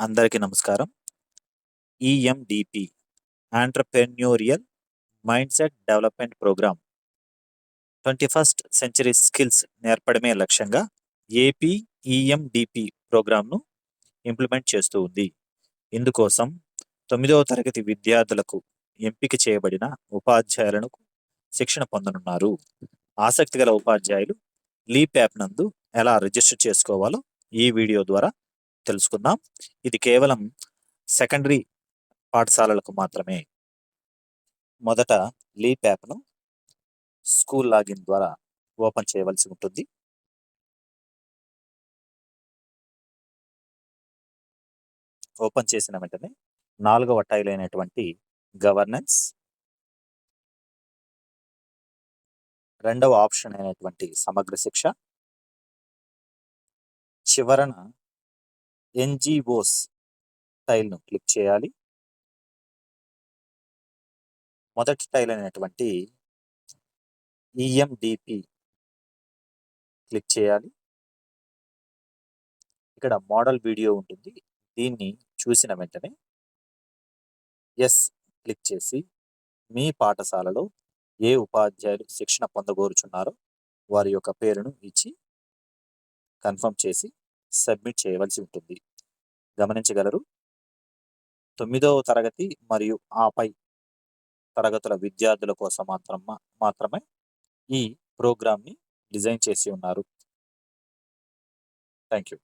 అందరికీ నమస్కారం. EMDP entrepreneurial mindset development programme 21st century skills నేర్పడమే లక్ష్యంగా ఏపీ ఈఎండిపి ప్రోగ్రామ్‌ను ఇంప్లిమెంట్ చేస్తూ ఉంది. ఇందుకోసం 9వ తరగతి విద్యార్థులకు ఎంపిక చేయబడిన ఉపాధ్యాయులకు శిక్షణ పొందనున్నారు. ఆసక్తిగల ఉపాధ్యాయులు లీప్ యాప్ నందు ఎలా రిజిస్టర్ చేసుకోవాలో ఈ వీడియో ద్వారా తెలుసుకుందాం. ఇది కేవలం సెకండరీ పాఠశాలలకు మాత్రమే. మొదట లీప్ యాప్ను స్కూల్ లాగిన్ ద్వారా ఓపెన్ చేయవలసి ఉంటుంది. ఓపెన్ చేసిన వెంటనే 4వ టైలైనటువంటి గవర్నెన్స్, 2వ ఆప్షన్ అయినటువంటి సమగ్ర శిక్ష, చివరన ఎన్‌జీఓస్ టైల్‌ను క్లిక్ చేయాలి. మొదటి టైల్ అయినటువంటి ఈఎండిపి క్లిక్ చేయాలి. ఇక్కడ మోడల్ వీడియో ఉంటుంది. దీన్ని చూసిన వెంటనే ఎస్ క్లిక్ చేసి మీ పాఠశాలలో ఏ ఉపాధ్యాయులు శిక్షణ పొందగోరుచున్నారో వారి యొక్క పేరును ఇచ్చి కన్ఫర్మ్ చేసి సబ్మిట్ చేయవలసి ఉంటుంది. గమనించగలరు, 9వ తరగతి మరియు ఆపై తరగతుల విద్యార్థుల కోసం మాత్రమే ఈ ప్రోగ్రామ్ని డిజైన్ చేసి ఉన్నారు. Thank you.